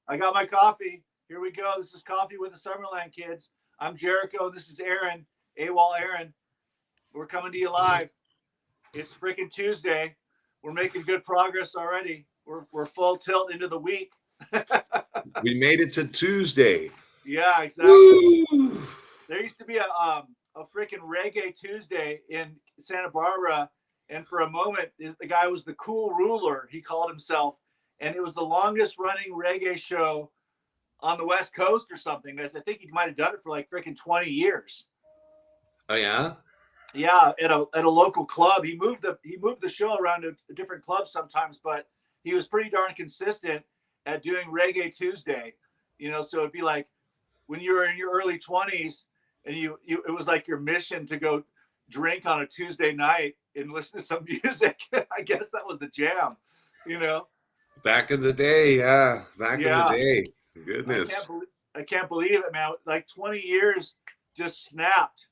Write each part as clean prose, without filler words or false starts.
I got my coffee. Here we go. This is Coffee with the Summerland Kids. I'm Jericho. This is Aaron, A.W.O.L Aaron. We're coming to you live. It's freaking Tuesday. We're making good progress already. We're full tilt into the week. We made it to Tuesday. Yeah, exactly. Woo! There used to be a freaking reggae Tuesday in Santa Barbara, and for a moment, the guy was the Cool Ruler. He called himself, and it was the longest running reggae show on the West Coast or something. I think he might have done it for like freaking 20 years. Oh yeah. Yeah, at a local club. He moved the show around to different clubs sometimes, but he was pretty darn consistent at doing Reggae Tuesday. So it'd be like when you were in your early 20s and you it was like your mission to go drink on a Tuesday night and listen to some music. I guess that was the jam, you know. Back in the day, yeah. Back in the Yeah. day. Goodness. I can't believe it, man. Like 20 years just snapped,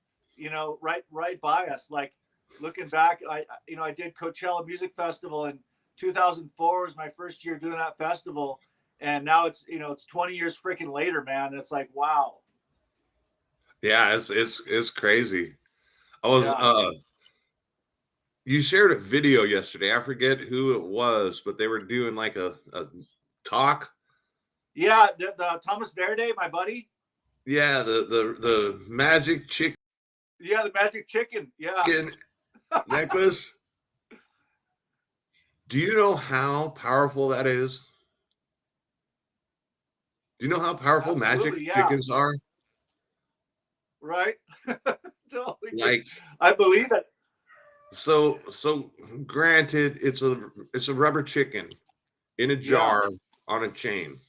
right by us. Like looking back, I did Coachella Music Festival in 2004 was my first year doing that festival. And now it's 20 years freaking later, man. It's like, wow. Yeah, it's crazy. I was Yeah. You shared a video yesterday. I forget who it was, but they were doing like a talk. Yeah, the Thomas Verde, my buddy. Yeah, the magic chicken. Yeah, the magic chicken. Yeah. Necklace. Do you know how powerful that is? Do you know how powerful magic chickens are? Right. Totally. Like, I believe it. So granted, it's a rubber chicken in a jar on a chain.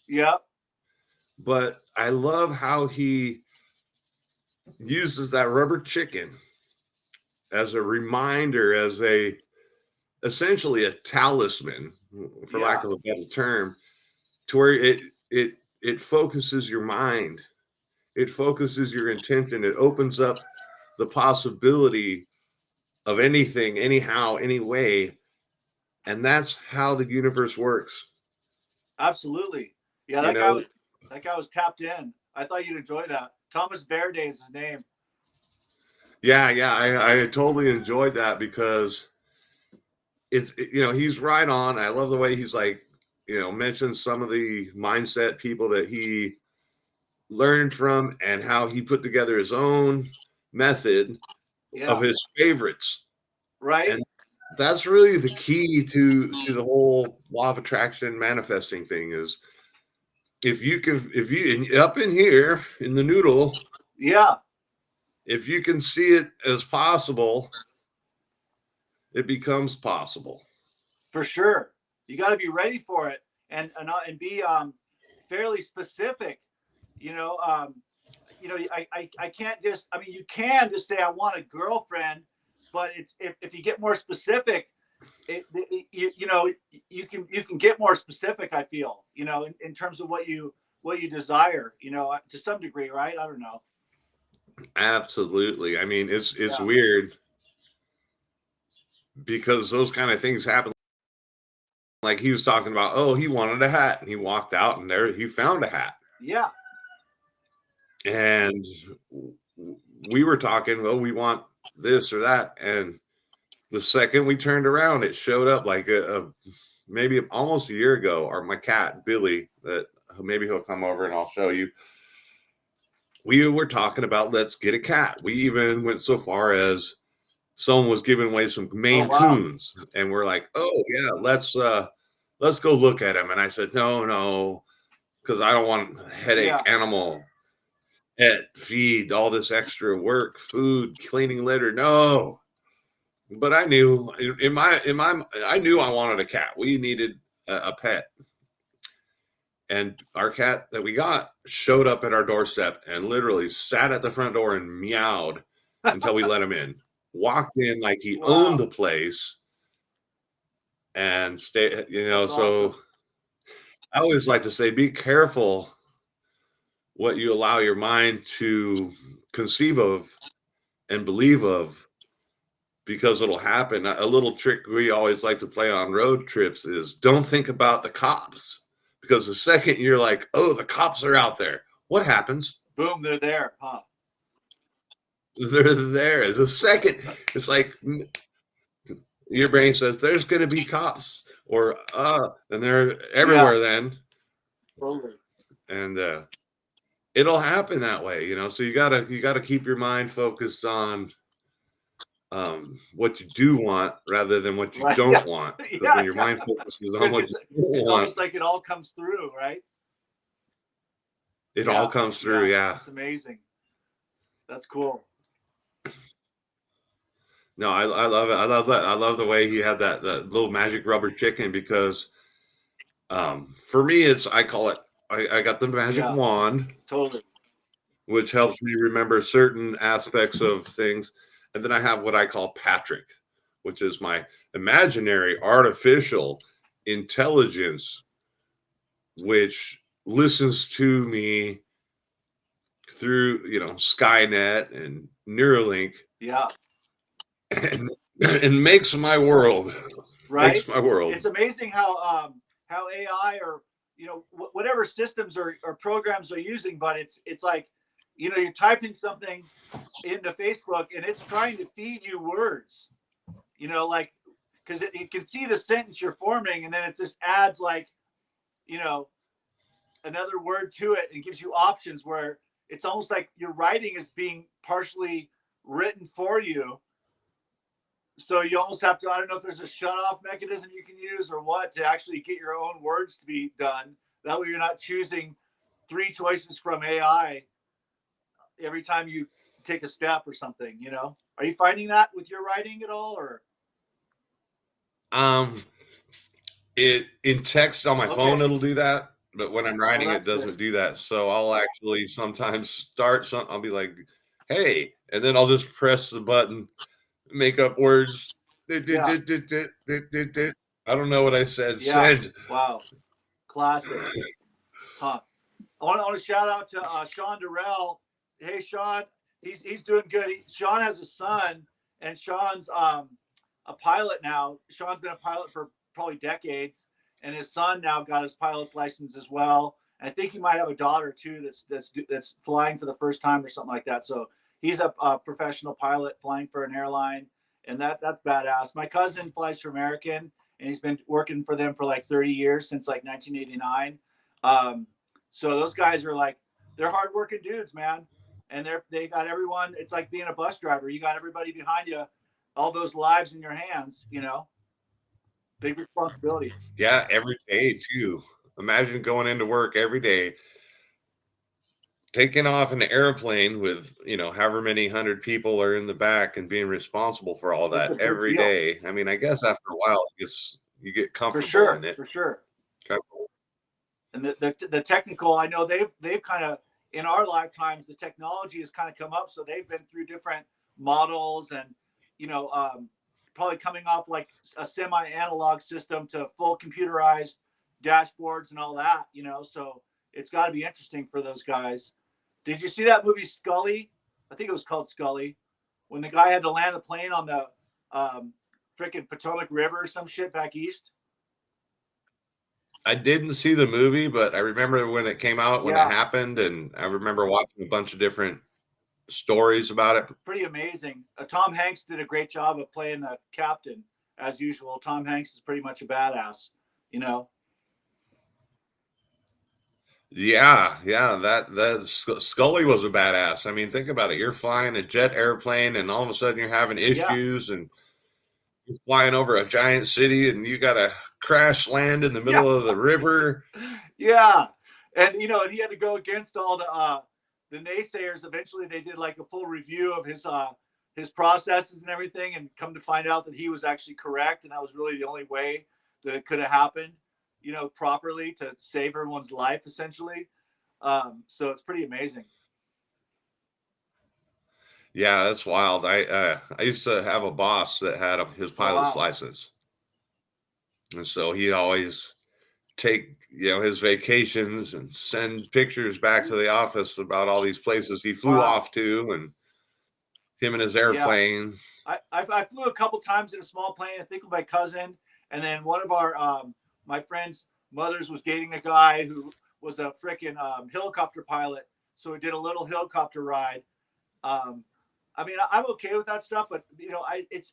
Yeah. But I love how he uses that rubber chicken as a reminder, as essentially a talisman, for lack of a better term, to where it focuses your mind, it focuses your intention, it opens up the possibility of anything, anyhow, any way. And that's how the universe works. Absolutely. Yeah, that guy was tapped in. I thought you'd enjoy that. Thomas Verde is his name. Yeah, I totally enjoyed that because he's right on. I love the way he's like, mentioned some of the mindset people that he learned from and how he put together his own method of his favorites. Right. And that's really the key to the whole law of attraction manifesting thing is if you up in here in the noodle, if you can see it as possible, it becomes possible. For sure. You got to be ready for it and be fairly specific. I can't just, you can just say, I want a girlfriend, but it's, if you get more specific, you can get more specific. I feel, in terms of what you desire, to some degree, right? I don't know. Absolutely. I mean, it's weird because those kind of things happen. Like he was talking about, oh, he wanted a hat and he walked out and there he found a hat. Yeah. And we were talking, well, we want this or that. And the second we turned around, it showed up like maybe almost a year ago, or my cat, Billy, that maybe he'll come over and I'll show you. We were talking about, let's get a cat. We even went so far as someone was giving away some Maine Coons. And we're like, oh yeah, let's go look at him. And I said, no, because I don't want a headache animal. Pet, feed, all this extra work, food, cleaning litter. No. But I knew I knew I wanted a cat. We needed a pet. And our cat that we got showed up at our doorstep and literally sat at the front door and meowed until we let him in. Walked in like he owned the place and stay, That's so awesome. I always like to say, be careful what you allow your mind to conceive of and believe of, because it'll happen. A little trick we always like to play on road trips is don't think about the cops, because the second you're like, oh, the cops are out there, what happens? Boom, they're there, huh? They're there. As a second, it's like your brain says there's going to be cops, or and they're Yeah, everywhere then, totally. and it'll happen that way, So you gotta keep your mind focused on what you do want rather than what you Right. Yeah. don't want. Because Yeah. when your Yeah. mind focuses on Because what you don't it's want, almost like it all comes through, right? it all Yeah. comes through. Yeah. Yeah. It's amazing. That's cool. No, I love it. I love that. I love the way he had that little magic rubber chicken because for me it's I call it I got the magic Yeah. wand, Totally. which helps me remember certain aspects of things. And then I have what I call Patrick, which is my imaginary artificial intelligence, which listens to me through, Skynet and Neuralink Yeah. and, and makes my world, Right. makes my world. It's amazing how AI or whatever systems or programs they're using, but it's like you're typing something into Facebook and it's trying to feed you words. Like because it can see the sentence you're forming and then it just adds like you know another word to it and gives you options where it's almost like your writing is being partially written for you. So you almost have to, I don't know if there's a shut off mechanism you can use or what to actually get your own words to be done. That way you're not choosing three choices from AI every time you take a step or something. Are you finding that with your writing at all or? Um, it in text on my phone, Okay. it'll do that. But when I'm Oh, writing, it that's good. doesn't do that. So I'll actually sometimes start something. I'll be like, hey, and then I'll just press the button, make up words. I Yeah. don't know what I said. Yeah. Send. Wow. Classic. Huh. I want to shout out to Sean Durrell. Hey, Sean, he's doing good. Sean has a son, and Sean's a pilot now. Sean's been a pilot for probably decades, and his son now got his pilot's license as well. And I think he might have a daughter too that's flying for the first time or something like that. So he's a professional pilot flying for an airline, and that's badass. My cousin flies for American, and he's been working for them for like 30 years since like 1989. Um, so those guys are like they're hardworking dudes, man, and they got everyone. It's like being a bus driver. You got everybody behind you, all those lives in your hands. Big responsibility. Yeah, every day too. Imagine going into work every day, taking off in an airplane with, however many hundred people are in the back and being responsible for all It's a that big every deal day. I mean, I guess after a while, you get for comfortable in sure, it. for sure. Okay. And the technical, I know they've kind of in our lifetimes the technology has kind of come up, so they've been through different models and you know probably coming off like a semi-analog system to full computerized dashboards and all that. So it's got to be interesting for those guys. Did you see that movie Scully? I think it was called Scully, when the guy had to land the plane on the um, freaking Potomac River or some shit back east. I didn't see the movie, but I remember when it came out, when it Yeah, happened, and I remember watching a bunch of different stories about it. pretty amazing. Tom Hanks did a great job of playing the captain as usual. Tom Hanks is pretty much a badass, you know. Yeah, yeah, that Scully was a badass. I mean, think about it. You're flying a jet airplane, and all of a sudden you're having Yeah, issues, and you're flying over a giant city, and you got to crash land in the yeah, middle of the river. yeah. And and he had to go against all the naysayers. Eventually, they did like a full review of his processes and everything, and come to find out that he was actually correct, and that was really the only way that it could have happened, properly to save everyone's life, essentially. So it's pretty amazing. Yeah, that's wild. I used to have a boss that had his Oh pilot's wow. license, and so he always take his vacations and send pictures back to the office about all these places he flew Wow. off to, and him and his Yeah. airplane. I flew a couple times in a small plane. I think with my cousin, and then one of our my friends Mother's was dating a guy who was a freaking helicopter pilot, so we did a little helicopter ride. Um, I mean, I'm okay with that stuff, but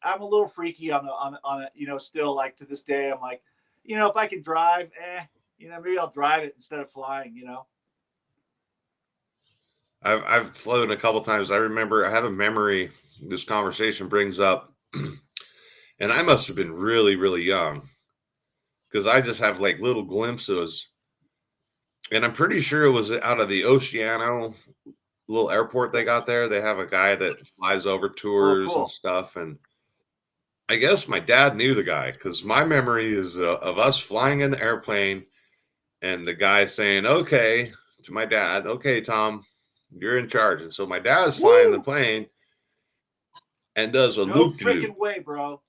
I'm a little freaky on it. Still like to this day, I'm like, if I can drive, maybe I'll drive it instead of flying. I've flown a couple times. I remember I have a memory this conversation brings up, and I must have been really, really young because I just have like little glimpses. And I'm pretty sure it was out of the Oceano little airport they got there. They have a guy that flies over Oh, tours and cool. stuff. And I guess my dad knew the guy because my memory is of us flying in the airplane and the guy saying, okay, to my dad, okay, Tom, you're in charge. And so my dad's flying the plane and does a No loop-de-loop. freaking way, bro.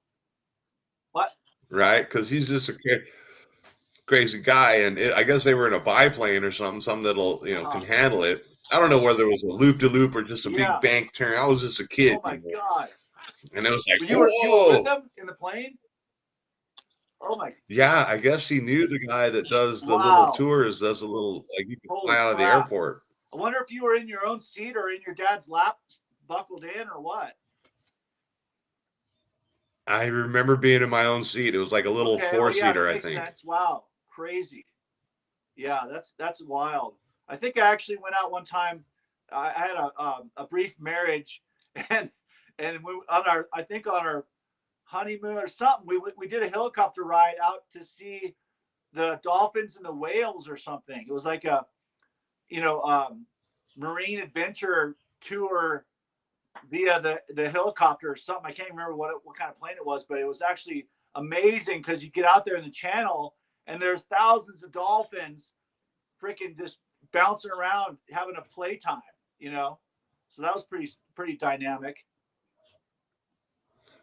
What? Right? Because he's just a crazy guy. And I guess they were in a biplane or something that'll, can handle it. I don't know whether it was a loop-de-loop or just a big bank turn. I was just a kid. Oh, my God. And it was like, you were with them in the plane? Oh, my. Yeah, I guess he knew the guy that does the little tours, does a little, like you can fly out of the airport. I wonder if you were in your own seat or in your dad's lap, buckled in or what? I remember being in my own seat. It was like a little four-seater, I think. Sense. Wow, crazy. Yeah, that's wild. I think I actually went out one time. I had a brief marriage, and we on our honeymoon or something. We did a helicopter ride out to see the dolphins and the whales or something. It was like a marine adventure tour via the helicopter or something. I can't remember what kind of plane it was, but it was actually amazing because you get out there in the channel and there's thousands of dolphins freaking just bouncing around having a playtime, so that was pretty dynamic.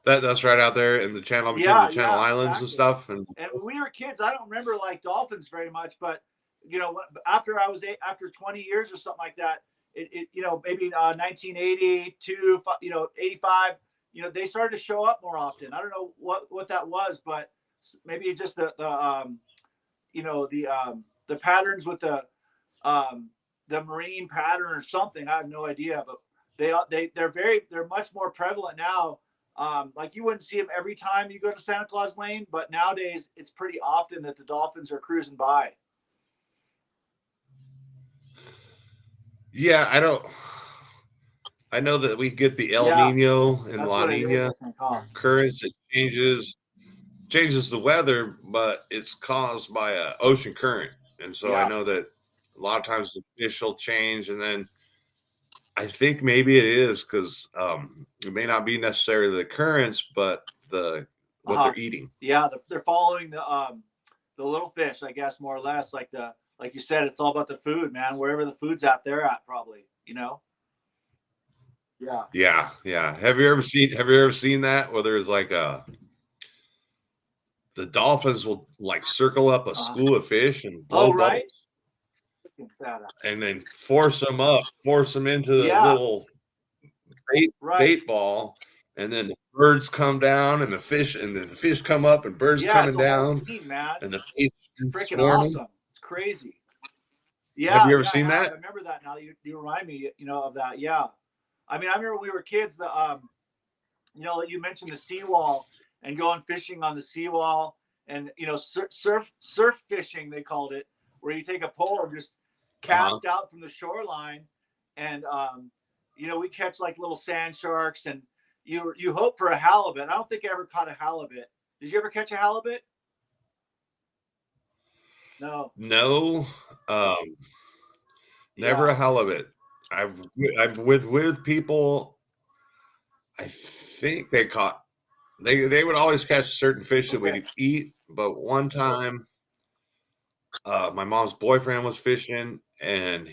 That's right out there in the channel between the Channel Islands and stuff. And when we were kids, I don't remember like dolphins very much, but after 20 years or something like that, it maybe 1982, 85, they started to show up more often. I don't know what that was, but maybe just the patterns with the marine pattern or something. I have no idea, but they're much more prevalent now. Like you wouldn't see them every time you go to Santa Claus Lane, but nowadays it's pretty often that the dolphins are cruising by. Yeah, I know that we get the El Nino and La Nina currents. It changes the weather, but it's caused by an ocean current. And so I know that a lot of times the fish will change, and then I think maybe it is because it may not be necessarily the currents, but what they're eating. Yeah, they're following the little fish, I guess, more or less. Like you said, it's all about the food, man. Wherever the food's at, they're at, probably. Yeah. Have you ever seen that? Where there's like the dolphins will like circle up a school of fish and blow bubbles. And then force them into the little bait ball, and then the birds come down, and the fish come up, and birds coming down, and the fish freaking awesome. It's crazy. Yeah. Have you ever seen that? I remember that. Now you remind me, of that. Yeah. I mean, I remember we were kids. You mentioned the seawall and going fishing on the seawall, and surf fishing they called it, where you take a pole and just cast out from the shoreline, and we catch like little sand sharks, and you hope for a halibut. I don't think I ever caught a halibut. Did you ever catch a halibut? No. Never a halibut. I'm with people. I think they would always catch certain fish that we'd eat, but one time my mom's boyfriend was fishing, and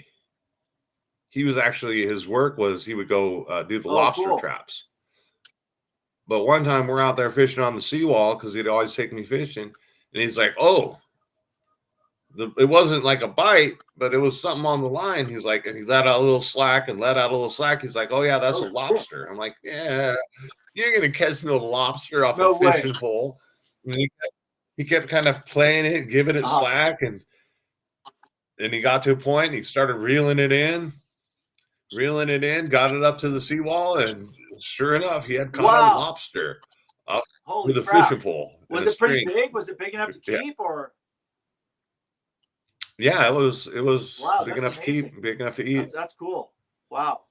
he was actually, his work was he would go do the lobster traps. But one time we're out there fishing on the seawall because he'd always take me fishing, and he's like, it wasn't like a bite, but it was something on the line. He's like, and he let out a little slack and let out a little slack. He's like, oh yeah, that's a lobster. I'm like, yeah, you ain't gonna catch no lobster off a fishing pole. he kept kind of playing it, giving it Uh-huh. slack, and he got to a point and he started reeling it in, got it up to the seawall, and sure enough, he had caught a Wow. lobster off Holy with a crap. fishing pole and Was a it pretty string. big? Was it big enough to Yeah, keep or? yeah, it was Wow, big that's enough to amazing. keep, big enough to eat. That's cool. Wow.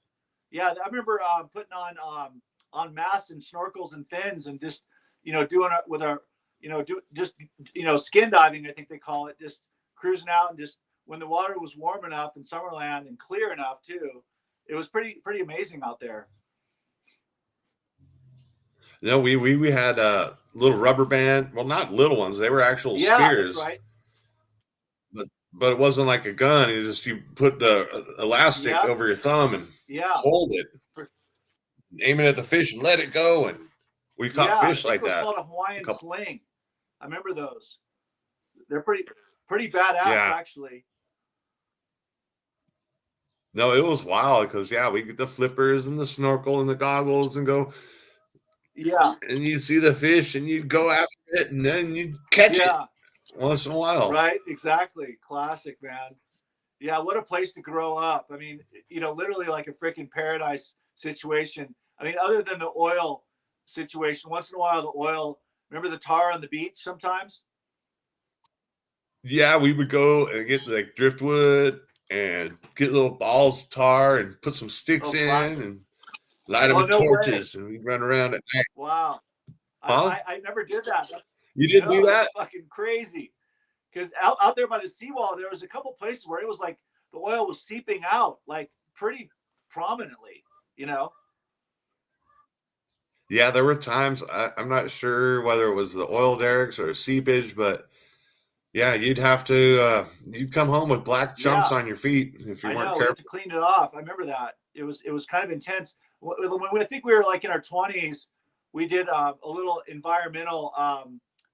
Yeah, I remember putting on masks and snorkels and fins and just doing it with our do just skin diving, I think they call it, just cruising out and just when the water was warm enough in Summerland and clear enough too, it was pretty amazing out there. You know, we had a little rubber band. Well, not little ones; they were actual Yeah, that's spears, right. but it wasn't like a gun. You just you put the elastic Yep. over your thumb and Yeah. hold it, aim it at the fish, and let it go. And we caught Yeah, I fish think like it was that. called a A Hawaiian couple, sling. I remember those. They're pretty badass yeah. actually. No, it was wild because yeah, we get the flippers and the snorkel and the goggles and go, Yeah. and you see the fish and you go after it and then you catch it Yeah. once in a while. Right. Exactly. Classic, man. Yeah, what a place to grow up. I mean, literally like a freaking paradise situation. I mean, other than the oil situation, once in a while, the oil, remember the tar on the beach sometimes? Yeah, we would go and get like driftwood and get little balls of tar and put some sticks Oh, in classic. and light them Oh, with no way. torches and we'd run around at night. Wow. I, Huh? I, I never did that. You didn't do No, that's that? fucking crazy. Because out there by the seawall, there was a couple places where it was like the oil was seeping out like pretty prominently, you know? Yeah, there were times I'm not sure whether it was the oil derricks or seepage, but yeah, you'd come home with black chunks Yeah. on your feet if you I weren't know we had to careful. clean it off. I remember that. It was kind of intense. When I think we were like in our 20s, we did a little environmental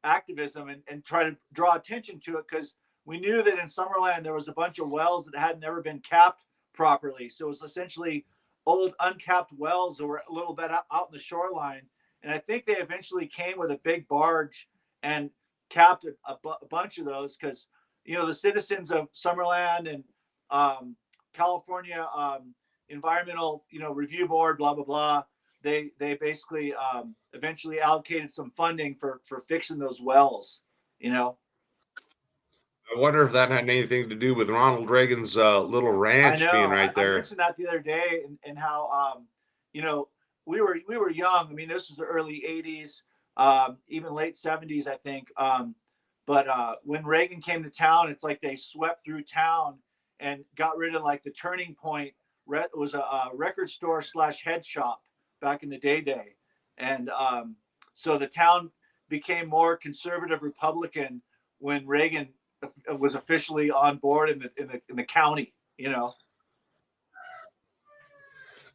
activism and try to draw attention to it because we knew that in Summerland there was a bunch of wells that had never been capped properly. So it was essentially old uncapped wells that were a little bit out in the shoreline. And I think they eventually came with a big barge and capped a bunch of those because the citizens of Summerland and um, California Environmental, Review Board, blah blah blah. They basically eventually allocated some funding for fixing those wells. You know, I wonder if that had anything to do with Ronald Reagan's little I ranch being know. right I there. mentioned that the other day, and how you know, we were young. I mean, this was the early '80s, even late '70s, I think. But when Reagan came to town, it's like they swept through town and got rid of like the Turning Point. It was a record store slash head shop back in the day, and so the town became more conservative Republican when Reagan was officially on board in the county. You know.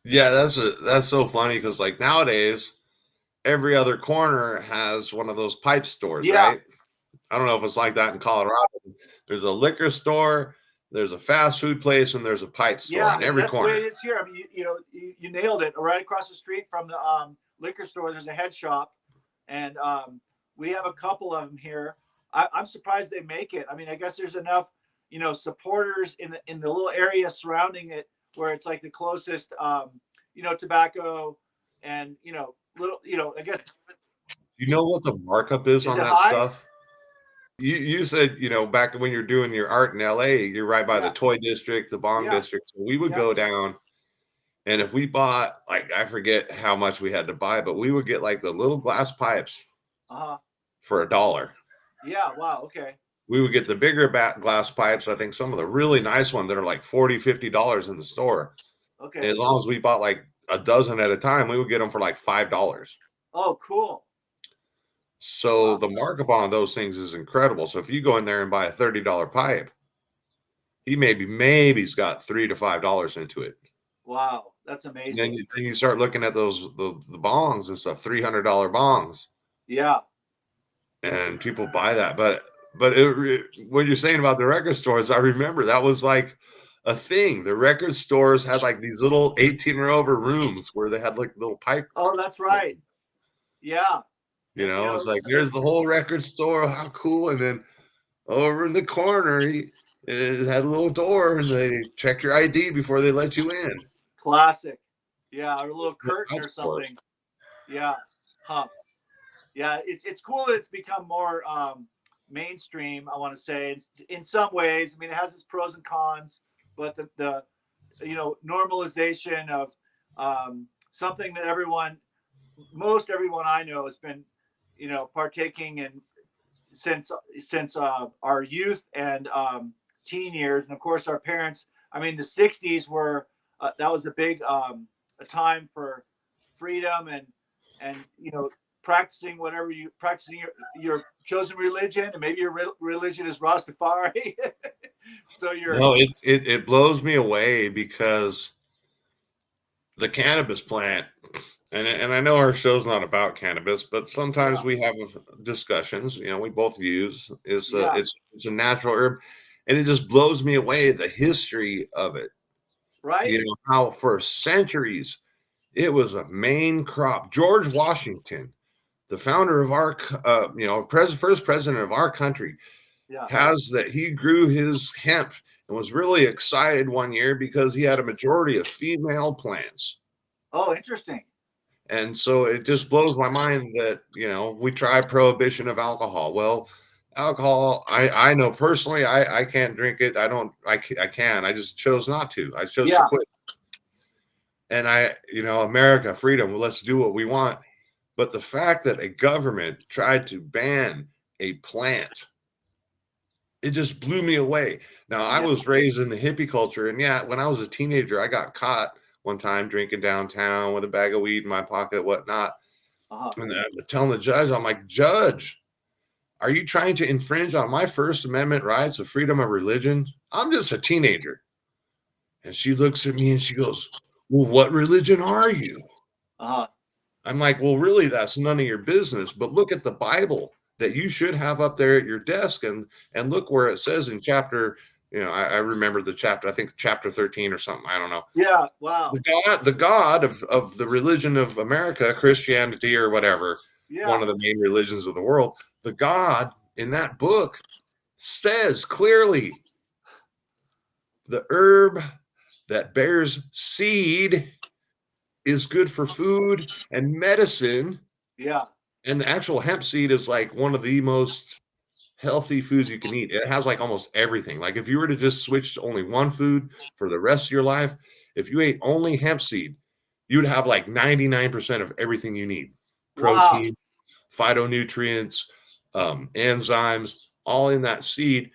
Yeah, that's so funny because like nowadays every other corner has one of those pipe stores, Yeah, right? I don't know if it's like that in Colorado. There's a liquor store, there's a fast food place, and there's a pipe store yeah, in every that's the way corner. it is here. I mean, you nailed it. Right across the street from the liquor store, there's a head shop, and we have a couple of them here. I'm surprised they make it. I mean, I guess there's enough, supporters in the little area surrounding it where it's like the closest, tobacco, and little, I guess You know what the markup is is on it that high? stuff? You said, back when you're doing your art in LA, you're right by the Yeah, toy district, the bong yeah, district. So we would yeah. go down, and if we bought, like, I forget how much we had to buy, but we would get like the little glass pipes Uh huh. for $1. Yeah. Wow. Okay. We would get the bigger glass pipes. I think some of the really nice ones that are like $40, $50 in the store. And Okay. as long as we bought like a dozen at a time, we would get them for like $5. Oh, cool. So Wow. the markup on those things is incredible. So if you go in there and buy a $30 pipe, he maybe's got $3 to $5 into it. Wow. That's And amazing. then you start looking at the bongs and stuff, $300 bongs, Yeah. and people buy that. But what you're saying about the record stores, I remember that was like a thing. The record stores had like these little 18 or over rooms where they had like little pipe. Oh, that's right. Yeah. You You know, know, it's like there's the whole record store. How cool! And then over in the corner, it had a little door, and they check your ID before they let you in. classic. Yeah, or a little curtain or Outdoors. something. Yeah. Huh. Yeah, it's cool that it's become more mainstream. I want to say in some ways. I mean, it has its pros and cons, but the normalization of something that most everyone I know has been partaking in since our youth and teen years, and of course our parents. I mean, the '60s were that was a big a time for freedom and practicing your chosen religion, and maybe your religion is Rastafari. So you're No, it blows me away because the cannabis plant, and I know our show's not about cannabis, but sometimes yeah, we have discussions. You know, we both use is yeah, it's a natural herb, and it just blows me away the history of it. right, You know how for centuries it was a main crop. George Washington, the founder of our, first president of our country, yeah. has that he grew his hemp and was really excited one year because he had a majority of female plants. Oh, interesting. And so it just blows my mind that, we try prohibition of alcohol. Well, alcohol, I know personally, I can't drink it. I can. I just chose not to. I chose to Yeah, quit. And America, freedom, well, let's do what we want. But the fact that a government tried to ban a plant, it just blew me away. Now, I yeah. was raised in the hippie culture, and yeah, when I was a teenager, I got caught one time drinking downtown with a bag of weed in my pocket, whatnot. Uh-huh. And I'm telling the judge, I'm like, Judge, are you trying to infringe on my First Amendment rights of freedom of religion? I'm just a teenager. And she looks at me and she goes, well, what religion are you? Uh-huh. I'm like, well, really, that's none of your business. But look at the Bible that you should have up there at your desk, and look where it says in chapter. I remember the chapter. I think chapter 13 or something. I don't know. Yeah. Wow. The God of the religion of America, Christianity or whatever, one Yeah. of the main religions of the world. The God in that book says clearly, the herb that bears seed is good for food and medicine. Yeah. And the actual hemp seed is like one of the most healthy foods you can eat. It has like almost everything. Like if you were to just switch to only one food for the rest of your life, if you ate only hemp seed, you would have like 99% of everything you need. Wow. Protein, phytonutrients, enzymes, all in that seed.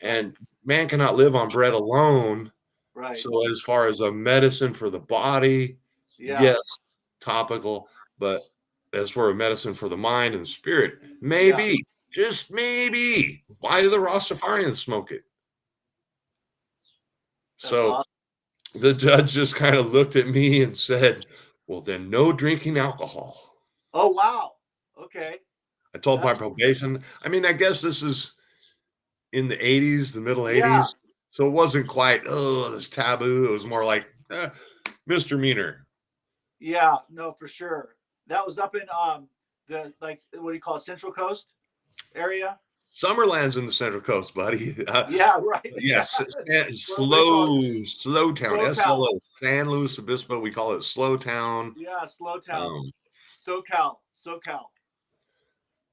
Right. And man cannot live on bread alone. Right. So as far as a medicine for the body, Yeah. yes, topical, but as for a medicine for the mind and spirit, Yeah. maybe, just maybe. Why do the Rastafarians smoke it? That's So awesome. the judge just kind of looked at me and said, well, then no drinking alcohol. Oh, wow. Okay. I told my That's probation. I mean, I guess this is in the 80s, the middle yeah. 80s. So it wasn't quite, oh, this taboo. It was more like misdemeanor. Yeah. No, for sure. That was up in the like what do you call it, Central Coast area? Summerland's in the Central Coast, buddy. Yeah, right. Yeah. Yes, What do they call it? slow town, Slow Town. SLO, San Luis Obispo. We call it slow town. Yeah, Slow Town. Um, SoCal. SoCal.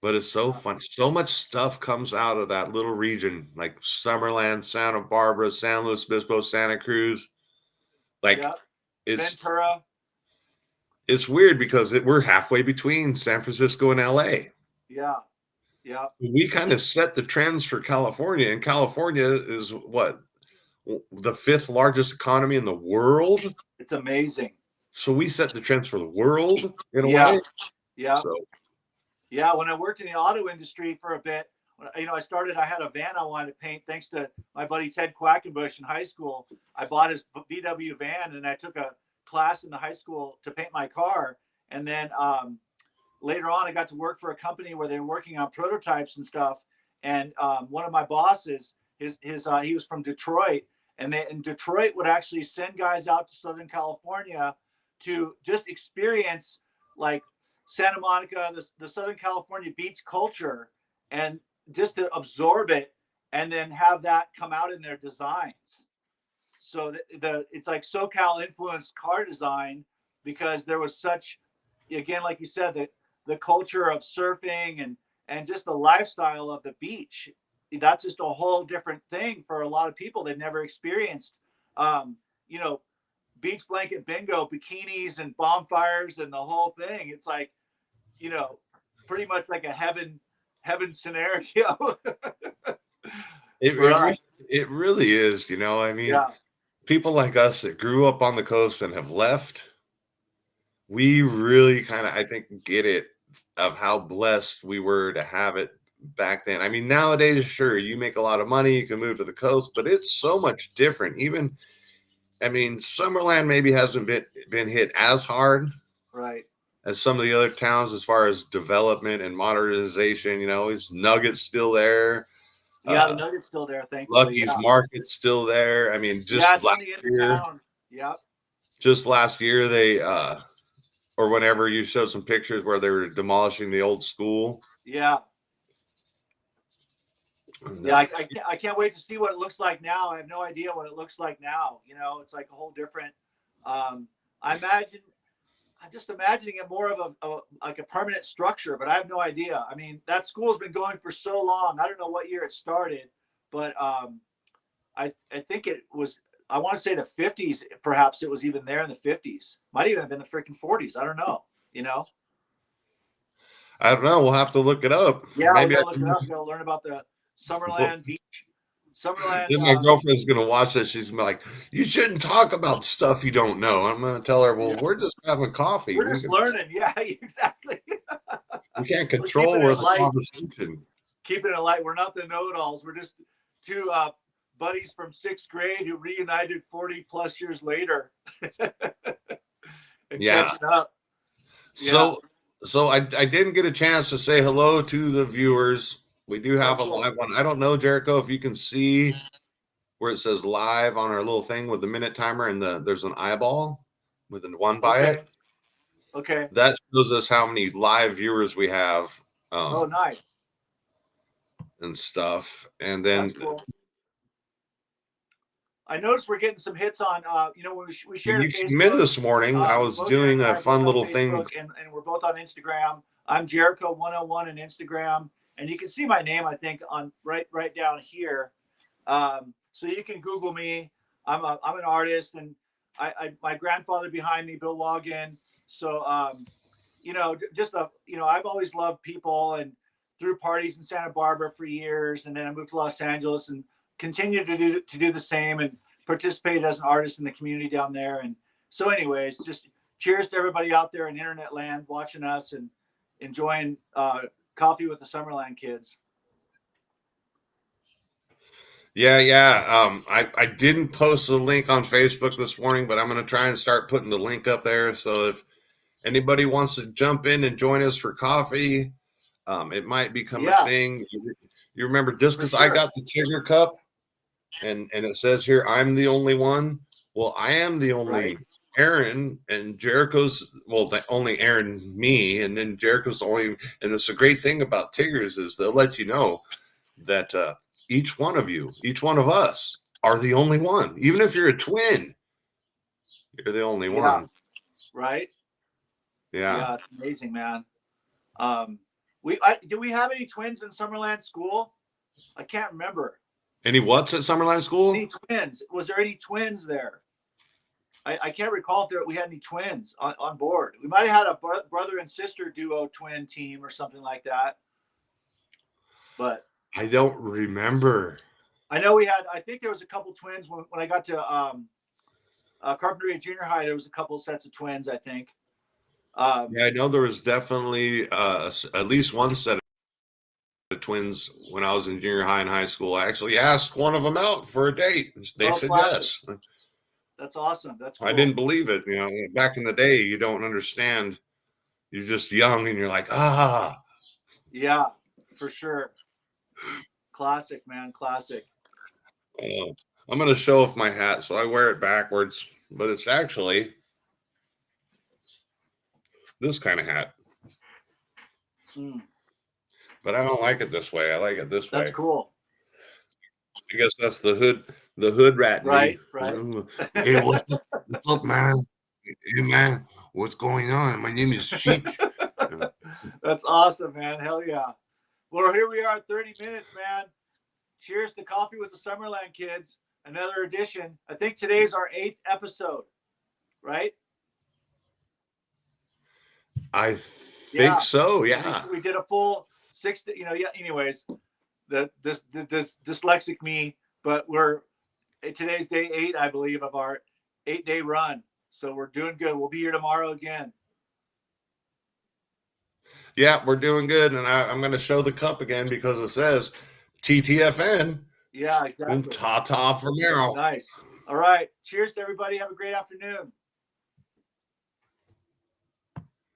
but it's so Yeah. fun. So much stuff comes out of that little region, like Summerland, Santa Barbara, San Luis Obispo, Santa Cruz. Like Yeah. it's Ventura. it's weird because we're halfway between San Francisco and LA. Yeah. Yeah. We kind of set the trends for California, and California is what, the fifth largest economy in the world. It's amazing. So we set the trends for the world in a Yeah. way. Yeah. So Yeah, when I worked in the auto industry for a bit, I had a van I wanted to paint. Thanks to my buddy Ted Quackenbush in high school, I bought his VW van, and I took a class in the high school to paint my car. And then later on, I got to work for a company where they were working on prototypes and stuff. And one of my bosses, he was from Detroit, and in Detroit would actually send guys out to Southern California to just experience like Santa Monica, the Southern California beach culture, and just to absorb it and then have that come out in their designs. So it's like SoCal influenced car design because there was such, again, like you said, the culture of surfing and just the lifestyle of the beach. That's just a whole different thing for a lot of people. They've never experienced, you know, beach blanket bingo, bikinis and bonfires and the whole thing. It's like, you know, pretty much like a heaven scenario It for it, us. re- it really is, you know. I mean, Yeah, people like us that grew up on the coast and have left, we really kind of, I think, get it of how blessed we were to have it back then. I mean, nowadays, sure, you make a lot of money, you can move to the coast, but it's so much different. Even, I mean, Summerland maybe hasn't been hit as hard right. as some of the other towns as far as development and modernization. You know, is Nugget's still there? Yeah, the Uh, nugget's still there, thankfully. Lucky's Yeah. Market's still there. I mean, Yeah, it's on the end of town. Yep. just last year they or whenever you showed some pictures where they were demolishing the old school. Yeah. And, Yeah. I can't wait to see what it looks like now. I have no idea what it looks like now. You know, it's like a whole different. I imagine. I'm just imagining it more of like a permanent structure, but I have no idea. I mean, that school's been going for so long. I don't know what year it started, but I think it was. I want to say the 50s. Perhaps it was even there in the 50s. Might even have been the freaking 40s. I don't know. You know. I don't know. We'll have to look it up. Yeah, we Maybe I gotta look it can. up. We gotta learn about the Summerland Beach, Summerland. Then my girlfriend's gonna watch this. She's gonna be like, "You shouldn't talk about stuff you don't know." I'm gonna tell her, "Well, Yeah, we're just having coffee. we're just learning. Yeah, exactly. We can't We're control keeping where it the light. conversation." Keeping it light. We're not the know-it-alls. We're just two buddies from sixth grade who reunited 40 plus years later and Yeah. catching up. Yeah. So I didn't get a chance to say hello to the viewers. We do Oh, have a cool. live one. I don't know, Jericho, if you can see where it says live on our little thing with the minute timer and there's an eyeball with a one by Okay. it. Okay. That shows us how many live viewers we have Oh, nice. and stuff. And That's then cool. I noticed we're getting some hits on, when we when shared you a came in Facebook. this morning, I was Both Aaron doing and a I are both fun on little thing. Facebook, and we're both on Instagram. I'm Jericho 101 on Instagram, and you can see my name, I think, on right down here. So you can Google me. I'm an artist, and my grandfather behind me, Bill Logan. So just I've always loved people and threw parties in Santa Barbara for years, and then I moved to Los Angeles and continued to do the same and participated as an artist in the community down there. And so, anyways, just cheers to everybody out there in internet land watching us and enjoying coffee with the Summerland Kids. Yeah. I didn't post the link on Facebook this morning, but I'm going to try and start putting the link up there. So if anybody wants to jump in and join us for coffee, it might become a Yeah, thing. You remember, just for because I sure. got the Tigger cup and it says here I'm the only one. Well, I am the Right. only Aaron, and Jericho's the only Aaron, me, and then Jericho's the only. And it's a great thing about Tiggers is they'll let you know that each one of you, each one of us, are the only one. Even if you're a twin, you're the only Yeah. one. Right. Yeah. Yeah. It's amazing, man. Um, do we have any twins in Summerland School? I can't remember. Any what's at Summerland School? Any twins? Was there any twins there? I can't recall if we had any twins on board. We might have had a brother and sister duo twin team or something like that. But I don't remember. I know we had. I think there was a couple twins when I got to Carpinteria Junior High. There was a couple sets of twins. I think. Yeah, I know there was definitely at least one set of twins when I was in junior high and high school. I actually asked one of them out for a date. They said classic. yes. That's awesome. That's cool. I didn't believe it. You know, back in the day, you don't understand. You're just young and you're like, ah. Yeah, for sure. Classic, man. Classic. I'm going to show off my hat. So I wear it backwards, but it's actually this kind of hat. But I don't like it this way. I like it this way. That's cool. I guess that's the hood rat in Right, me. right. Hey, what's up, man? Hey, man, what's going on? My name is Sheech. That's awesome, man. Hell yeah. Well, here we are at 30 minutes, man. Cheers to Coffee with the Summerland Kids. Another edition. I think today's our 8th episode, right? I think so, yeah. We did a full 6, yeah, anyways. This dyslexic me, but today's day 8, I believe, of our 8-day run. So we're doing good. We'll be here tomorrow again. Yeah, we're doing good. And I'm going to show the cup again because it says TTFN. Yeah, exactly. And ta-ta for now. Nice. All right. Cheers to everybody. Have a great afternoon.